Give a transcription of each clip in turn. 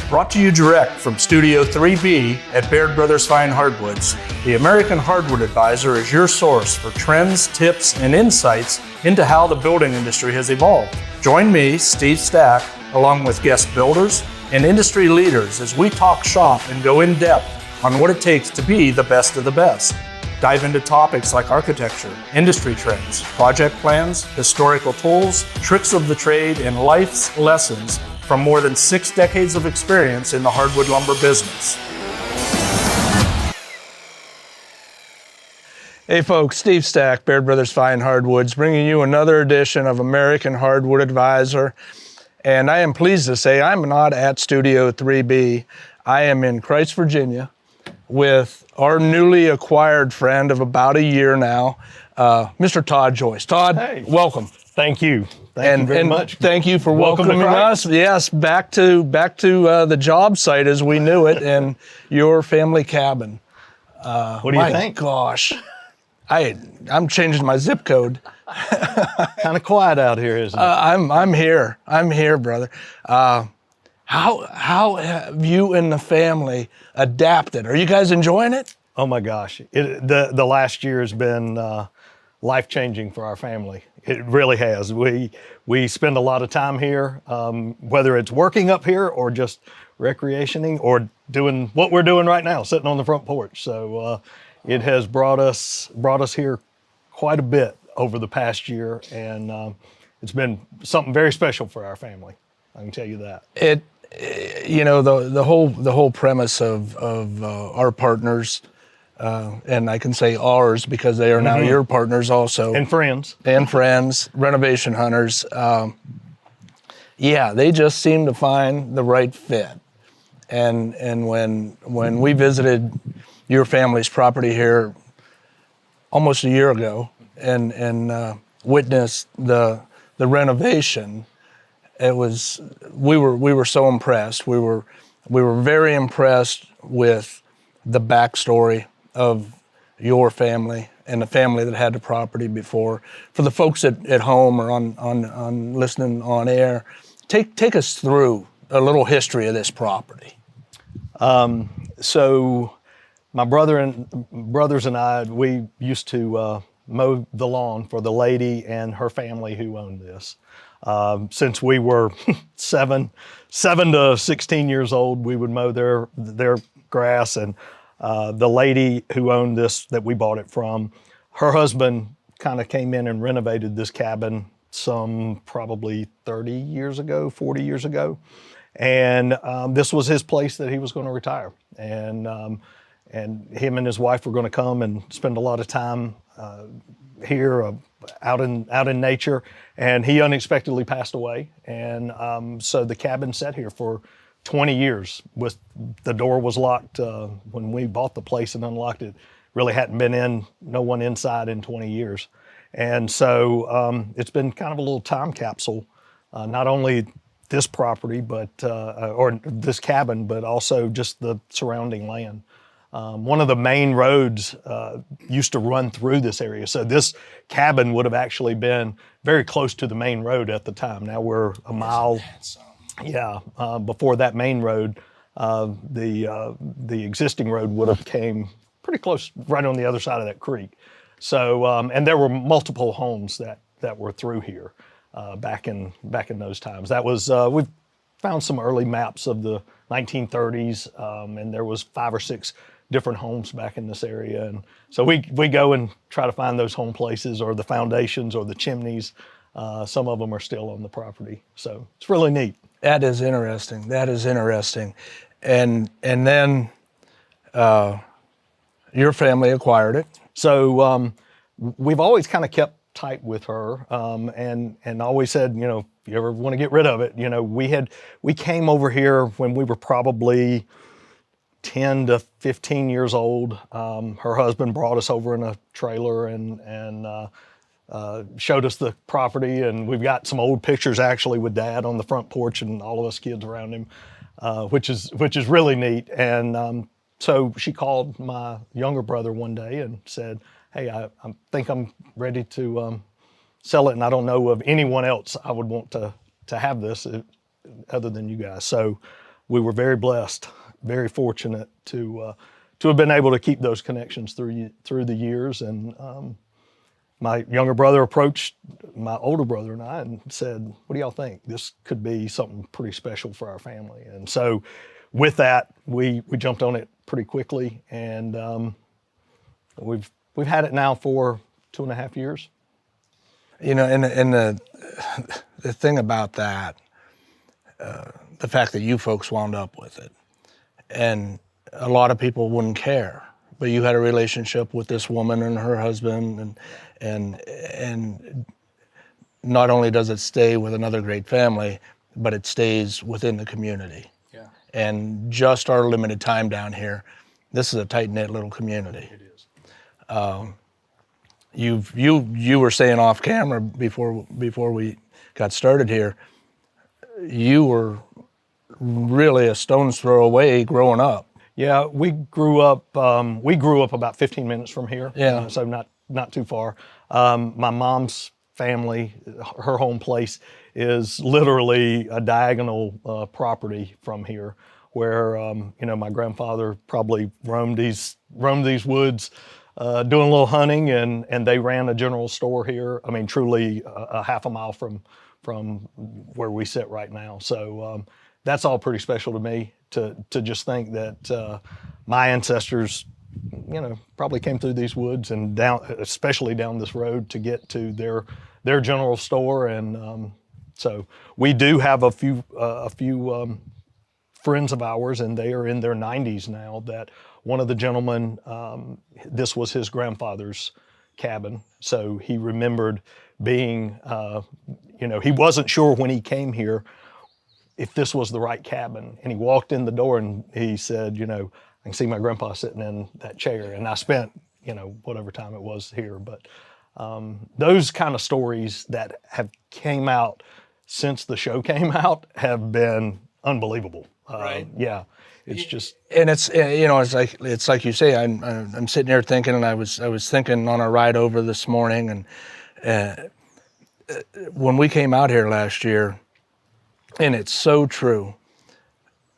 Brought to you direct from Studio 3B at Baird Brothers Fine Hardwoods, the American Hardwood Advisor is your source for trends, tips, and insights into how the building industry has evolved. Join me, Steve Stack, along with guest builders and industry leaders as we talk shop and go in depth on what it takes to be the best of the best. Dive into topics like architecture, industry trends, project plans, historical tools, tricks of the trade, and life's lessons from more than 6 decades of experience in the hardwood lumber business. Hey folks, Steve Stack, Baird Brothers Fine Hardwoods, bringing you another edition of American Hardwood Advisor. And I am pleased to say I'm not at Studio 3B. I am in Critz, Virginia, with our newly acquired friend of about a year now, Mr. Todd Joyce. Todd, hey. Welcome. Thank you. Thank you very much. Thank you for welcoming us. Yes, back to the job site as we knew it, and your family cabin. What do you think? My gosh, I'm changing my zip code. Kind of quiet out here, isn't it? I'm here. I'm here, brother. How have you and the family adapted? Are you guys enjoying it? Oh my gosh, the last year has been life-changing for our family. It really has. We spend a lot of time here, whether it's working up here or just recreationing or doing what we're doing right now, sitting on the front porch. So it has brought us here quite a bit over the past year, and it's been something very special for our family. I can tell you that. The whole premise of our partners, and I can say ours because they are now your partners also. And friends. Renovation Hunters. They just seem to find the right fit. And when we visited your family's property here almost a year ago and witnessed the renovation, we were so impressed. We were very impressed with the backstory of your family and the family that had the property before. For the folks at home or on listening on air, take us through a little history of this property. So my brothers and I, we used to mow the lawn for the lady and her family who owned this. Since we were 7 to 16 years old, we would mow their grass, and the lady who owned this that we bought it from, her husband kind of came in and renovated this cabin some probably 30 years ago, 40 years ago. And this was his place that he was going to retire. And him and his wife were going to come and spend a lot of time here out in nature. And he unexpectedly passed away. And so the cabin sat here for 20 years. The door was locked when we bought the place and unlocked it. Really hadn't been no one inside in 20 years. And so it's been kind of a little time capsule, not only this property, or this cabin, but also just the surrounding land. One of the main roads used to run through this area. So this cabin would have actually been very close to the main road at the time. Now we're a mile. Yeah, before that main road, the existing road would have came pretty close, right on the other side of that creek. So, and there were multiple homes that were through here back in those times. That was we've found some early maps of the 1930s, and there was 5 or 6 different homes back in this area. And so we go and try to find those home places or the foundations or the chimneys. Some of them are still on the property, so it's really neat. That is interesting. And then your family acquired it. So we've always kind of kept tight with her, and always said, if you ever want to get rid of it, we came over here when we were probably 10 to 15 years old. Her husband brought us over in a trailer and showed us the property, and we've got some old pictures actually with Dad on the front porch and all of us kids around him, which is really neat. And so she called my younger brother one day and said, "Hey, I think I'm ready to sell it, and I don't know of anyone else I would want to have this other than you guys." So we were very blessed, very fortunate to have been able to keep those connections through the years. And my younger brother approached my older brother and I and said, "What do y'all think? This could be something pretty special for our family." And so, with that, we jumped on it pretty quickly, and we've had it now for 2.5 years. You know, and the thing about that, the fact that you folks wound up with it, and a lot of people wouldn't care, but you had a relationship with this woman and her husband, and not only does it stay with another great family, but it stays within the community. Yeah. And just our limited time down here, this is a tight-knit little community. It is. You were saying off camera before we got started here, you were really a stone's throw away growing up. Yeah, we grew up about 15 minutes from here. Yeah. So not too far. My mom's family, her home place is literally a diagonal property from here, where my grandfather probably roamed these woods, doing a little hunting, and they ran a general store here. I mean, truly a half a mile from where we sit right now. So that's all pretty special to me, to just think that my ancestors, probably came through these woods and down, especially down this road, to get to their general store. And so we do have a few friends of ours, and they are in their 90s now, that one of the gentlemen, this was his grandfather's cabin. So he remembered being, he wasn't sure when he came here if this was the right cabin. And he walked in the door and he said, I can see my grandpa sitting in that chair. And I spent, whatever time it was here. But those kind of stories that have came out since the show came out have been unbelievable. Right. Yeah. It's just, And it's it's like you say. I'm sitting here thinking, and I was thinking on our ride over this morning, and when we came out here last year, and it's so true.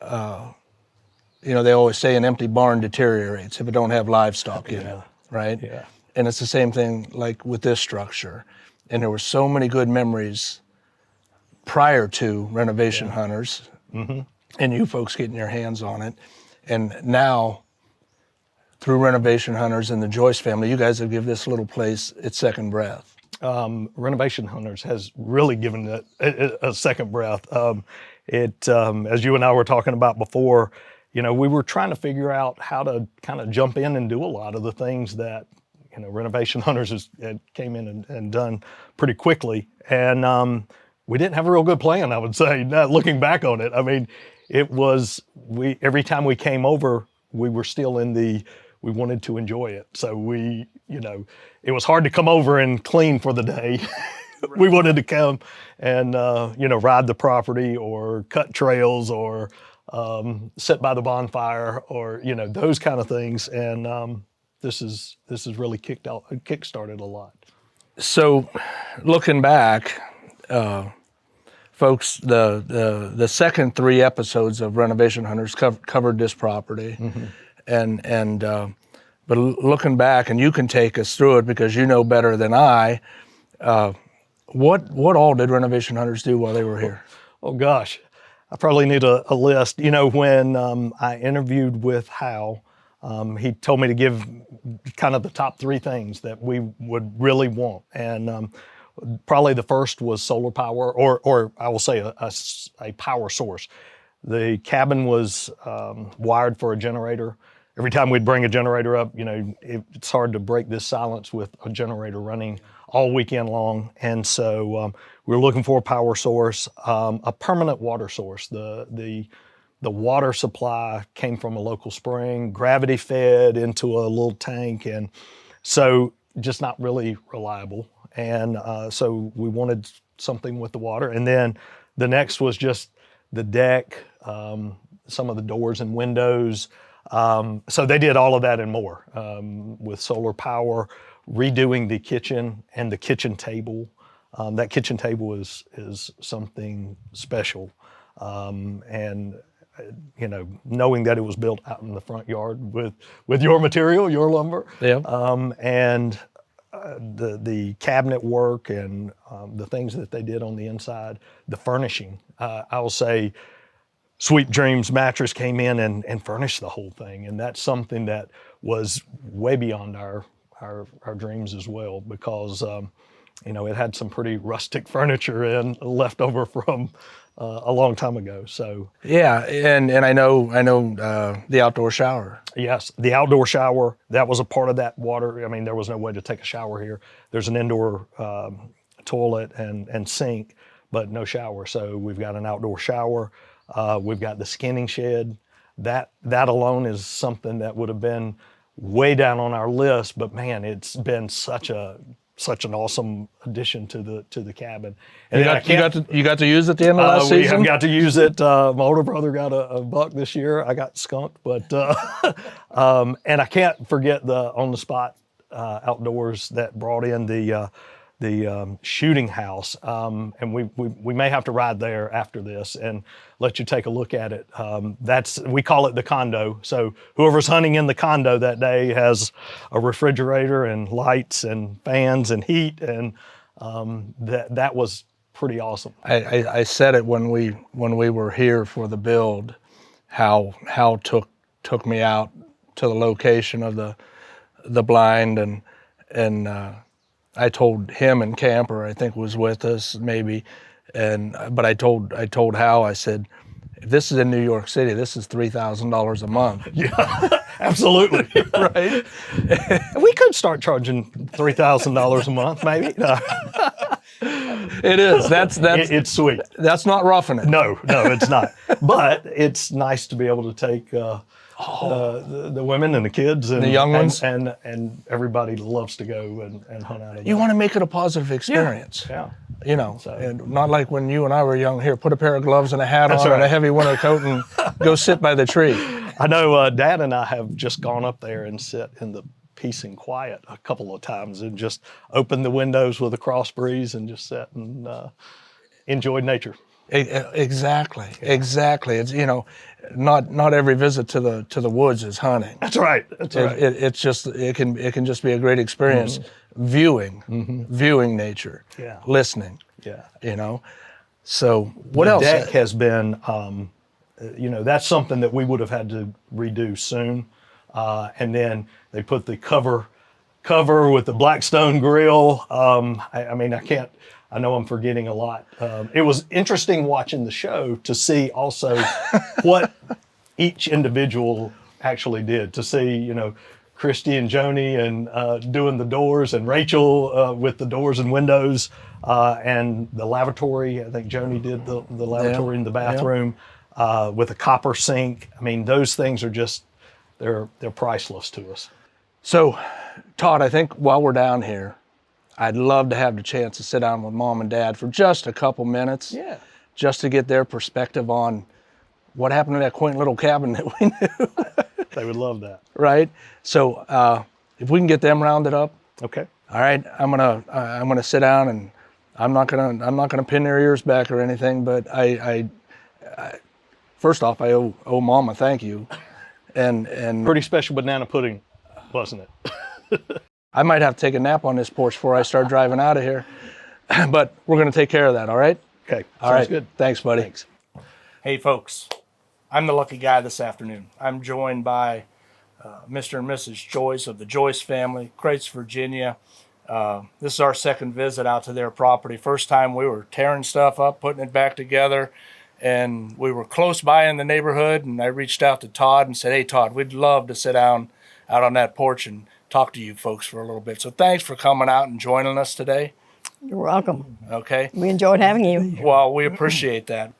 They always say an empty barn deteriorates if it don't have livestock in it, right? Yeah. And it's the same thing like with this structure. And there were so many good memories prior to Renovation Hunters, and you folks getting your hands on it. And now, through Renovation Hunters and the Joyce family, you guys have given this little place its second breath. Renovation Hunters has really given it a second breath. As you and I were talking about before, we were trying to figure out how to kind of jump in and do a lot of the things that, Renovation Hunters came in and done pretty quickly. And we didn't have a real good plan, I would say, looking back on it. I mean, every time we came over, we were still we wanted to enjoy it. So it was hard to come over and clean for the day. We wanted to come and, ride the property or cut trails or sit by the bonfire or, those kind of things. And this is really kick-started a lot. So, looking back, folks, the second 3 episodes of Renovation Hunters covered this property, but looking back, and you can take us through it because you know better than I. What all did Renovation Hunters do while they were here? Oh gosh, I probably need a list. When I interviewed with Hal, he told me to give kind of the top 3 things that we would really want. And probably the first was solar power, or I will say a power source. The cabin was wired for a generator. Every time we'd bring a generator up, it's hard to break this silence with a generator running all weekend long. And so we were looking for a power source, a permanent water source. The water supply came from a local spring, gravity fed into a little tank, and so just not really reliable. And so we wanted something with the water. And then the next was just the deck, some of the doors and windows. So they did all of that and more with solar power, redoing the kitchen and the kitchen table. That kitchen table is something special. And you know, knowing that it was built out in the front yard with your material, your lumber. Yeah. And the cabinet work and the things that they did on the inside, the furnishing. I will say Sweet Dreams Mattress came in and furnished the whole thing. And that's something that was way beyond our dreams as well, because you know, it had some pretty rustic furniture in left over from a long time ago. So Yeah, and I know the outdoor shower. yes, the outdoor shower, that was a part of that water. I mean, there was no way to take a shower here. There's an indoor toilet and sink, but no shower. So we've got an outdoor shower. We've got the skinning shed. That alone is something that would have been way down on our list, but man, it's been such an awesome addition to the cabin. And You got to use it at the end of last we season? have got to use it. My older brother got a buck this year. I got skunked, but and I can't forget the on the spot outdoors that brought in the shooting house. And we may have to ride there after this and let you take a look at it. We call it the condo. So whoever's hunting in the condo that day has a refrigerator and lights and fans and heat, and that was pretty awesome. I said it when we were here for the build, how took me out to the location of the blind, and I told him, and Camper I think was with us maybe, but I told Hal, I said, if this is in New York City, this is $3,000 a month. Yeah, absolutely. Right? We could start charging $3,000 a month, maybe. No. It is. It's sweet. That's not roughing it. No, it's not. But it's nice to be able to take the women and the kids and the young ones, and everybody loves to go and hunt out of. You want to make it a positive experience. Yeah. You know, and not like when you and I were young. Here, put a pair of gloves and a hat on and a heavy winter coat and go sit by the tree. I know Dad and I have just gone up there and sit in the peace and quiet a couple of times and just opened the windows with a cross breeze and just sat and enjoyed nature. Exactly. It's, you know, not every visit to the woods is hunting. That's right. It's just it can just be a great experience, viewing nature, listening. Yeah. You know. So what else? The deck has been, you know, that's something that we would have had to redo soon, and then they put the cover with the Blackstone grill. I mean, I know I'm forgetting a lot. It was interesting watching the show to see also what each individual actually did. To see, you know, Christy and Joni and doing the doors, and Rachel with the doors and windows, and the lavatory. I think Joni did the lavatory in the bathroom with a copper sink. I mean, those things are just they're priceless to us. So, Todd, I think while we're down here, I'd love to have the chance to sit down with Mom and Dad for just a couple minutes. Yeah. Just to get their perspective on what happened to that quaint little cabin that we knew. They would love that. Right? So if we can get them rounded up. Okay. All right. I'm gonna sit down, and I'm not gonna pin their ears back or anything, but I first off, I owe Mom a thank you. And Pretty special banana pudding, wasn't it? I might have to take a nap on this porch before I start driving out of here. But we're going to take care of that, all right? Okay, all right. Good. Thanks, buddy. Thanks. Hey, folks. I'm the lucky guy this afternoon. I'm joined by Mr. and Mrs. Joyce of the Joyce family, Critz, Virginia. This is our second visit out to their property. First time we were tearing stuff up, putting it back together, and we were close by in the neighborhood, and I reached out to Todd and said, hey, Todd, we'd love to sit down out on that porch and talk to you folks for a little bit. So thanks for coming out and joining us today. You're welcome. Okay. We enjoyed having you. Well, we appreciate that.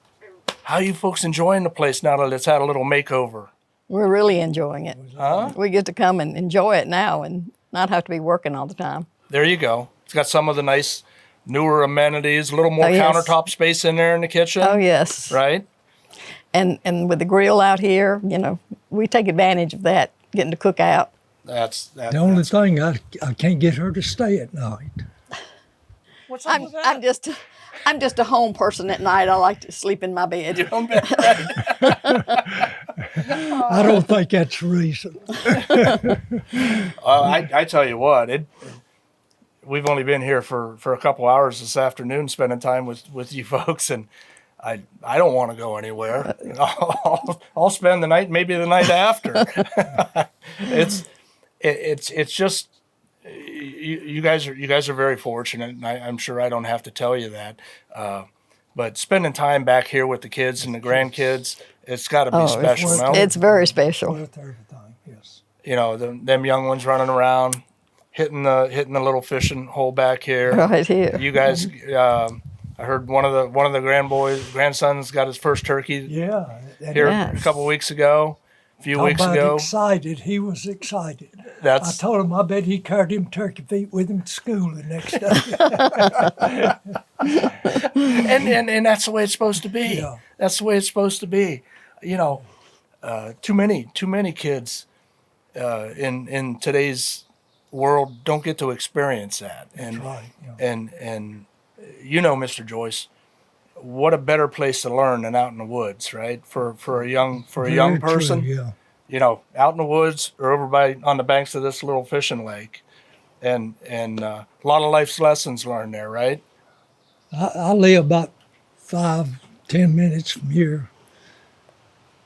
How are you folks enjoying the place now that it's had a little makeover? We're really enjoying it. Huh? We get to come and enjoy it now and not have to be working all the time. There you go. It's got some of the nice newer amenities, a little more yes. countertop space in there in the kitchen. Oh, yes. Right? And with the grill out here, you know, we take advantage of that, getting to cook out. The only thing I can't get her to stay at night. What's up with that? I'm just a home person at night. I like to sleep in my bed. Your own bed, right? I don't think that's the reason. I tell you what, we've only been here for a couple hours this afternoon, spending time with you folks, and I don't want to go anywhere. I'll spend the night, maybe the night after. It's just you guys are very fortunate, and I'm sure I don't have to tell you that. But spending time back here with the kids and the grandkids, it's got to be special. No? It's very special. Worth everything, yes. You know, them young ones running around, hitting the little fishing hole back here. Right here. You guys, I heard one of the grandsons got his first turkey Yeah. And here Yes. a couple weeks ago, a few talk weeks about ago. excited. He was excited. I That's told him I bet he carried him turkey feet with him to school the next day. and that's the way it's supposed to be. Yeah. That's the way it's supposed to be. You know, too many kids in today's world don't get to experience that. And right, yeah. and you know, Mr. Joyce, what a better place to learn than out in the woods, right? For a young Very person, true, yeah. you know, out in the woods or over on the banks of this little fishing lake, and a lot of life's lessons learned there, right? I live about 5-10 minutes from here.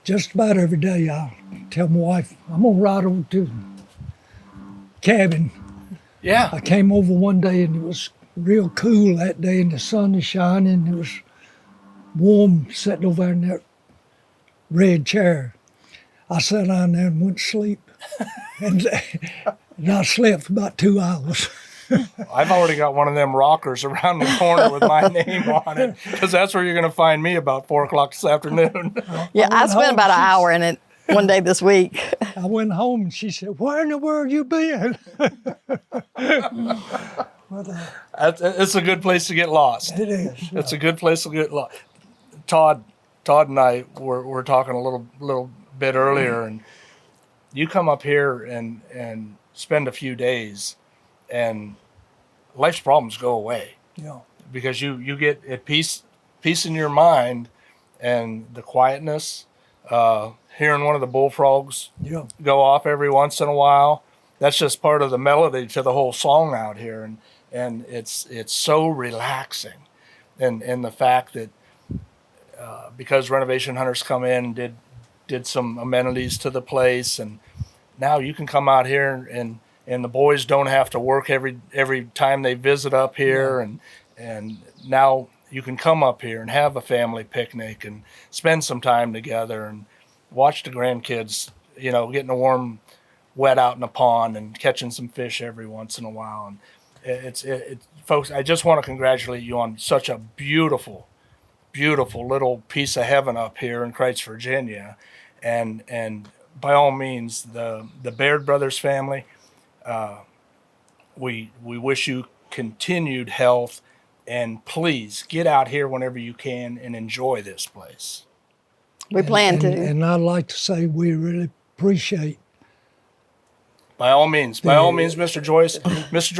Just about every day, I tell my wife, I'm gonna ride over to the cabin. Yeah, I came over one day and it was real cool that day, and the sun is shining. It was warm, sitting over there in that red chair. I sat down there and went to sleep, and I slept for about 2 hours. I've already got one of them rockers around the corner with my name on it, because that's where you're going to find me about 4:00 this afternoon. Yeah, I went spent home, about an she's- hour in it one day this week. I went home and she said, "Where in the world you been?" But It's a good place to get lost. it is. It's a good place to get lost. Todd and I were talking a little bit earlier, and you come up here and spend a few days, and life's problems go away Yeah. because you get at peace in your mind, and the quietness. Hearing one of the bullfrogs Yeah. go off every once in a while, that's just part of the melody to the whole song out here, and it's so relaxing, and the fact that because Renovation Hunters come in and did some amenities to the place, and now you can come out here and the boys don't have to work every time they visit up here, and now you can come up here and have a family picnic and spend some time together and watch the grandkids, you know, getting a warm wet out in the pond and catching some fish every once in a while. And it's folks, I just want to congratulate you on such a beautiful little piece of heaven up here in Critz, Virginia. And by all means, the Baird Brothers family, we wish you continued health, and please get out here whenever you can and enjoy this place. We plan to. And I'd like to say we really appreciate By all means, Mr. Joyce, Mr.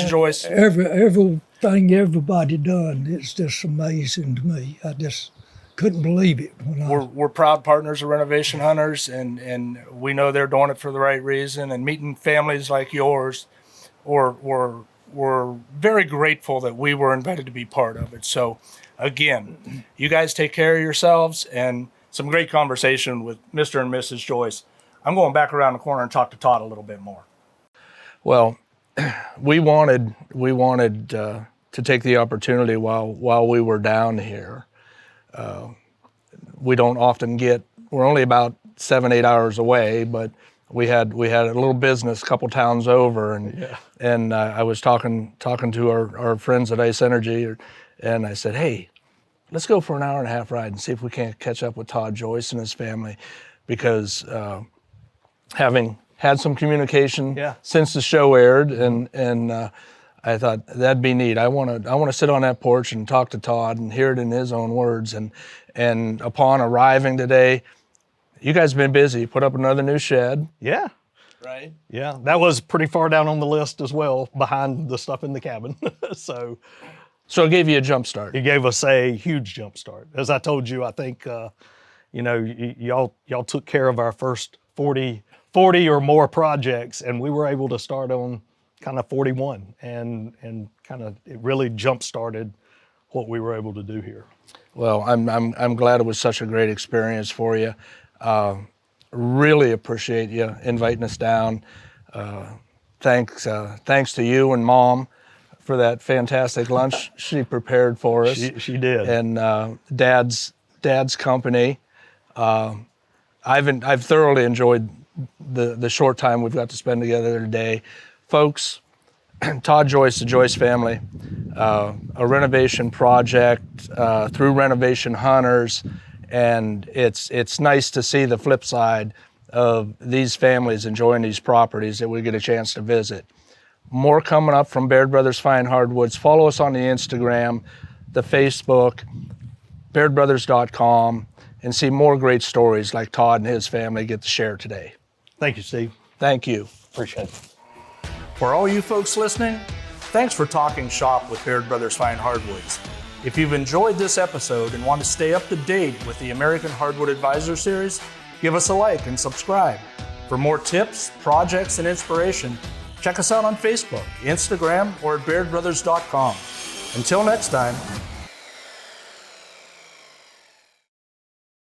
Joyce. everything everybody done. It's just amazing to me. I just couldn't believe it when We're proud partners of Renovation Hunters, and we know they're doing it for the right reason. And meeting families like yours, we're very grateful that we were invited to be part of it. So, again, you guys take care of yourselves, and some great conversation with Mr. and Mrs. Joyce. I'm going back around the corner and talk to Todd a little bit more. Well, we wanted to take the opportunity while we were down here. We don't often we're only about 7-8 hours away, but we had a little business a couple towns over, and I was talking to our friends at Ice Energy, and I said, hey, let's go for an hour and a half ride and see if we can't catch up with Todd Joyce and his family, because having had some communication since the show aired, and I thought that'd be neat. I want to sit on that porch and talk to Todd and hear it in his own words. And upon arriving today, you guys have been busy. Put up another new shed. Yeah. Right? Yeah, that was pretty far down on the list as well, behind the stuff in the cabin. So So it gave you a jump start. It gave us a huge jump start. As I told you, I think, y'all took care of our first 40 or more projects, and we were able to start on kind of 41, and kind of it really jump started what we were able to do here. Well, I'm glad it was such a great experience for you. Really appreciate you inviting us down. Thanks to you and Mom for that fantastic lunch she prepared for us. She did. And Dad's company. I've thoroughly enjoyed the short time we've got to spend together today. Folks, Todd Joyce, the Joyce family, a renovation project through Renovation Hunters, and it's nice to see the flip side of these families enjoying these properties that we get a chance to visit. More coming up from Baird Brothers Fine Hardwoods. Follow us on the Instagram, the Facebook, bairdbrothers.com, and see more great stories like Todd and his family get to share today. Thank you, Steve. Thank you. Appreciate it. For all you folks listening, thanks for talking shop with Baird Brothers Fine Hardwoods. If you've enjoyed this episode and want to stay up to date with the American Hardwood Advisor series, give us a like and subscribe. For more tips, projects, and inspiration, check us out on Facebook, Instagram, or at bairdbrothers.com. Until next time,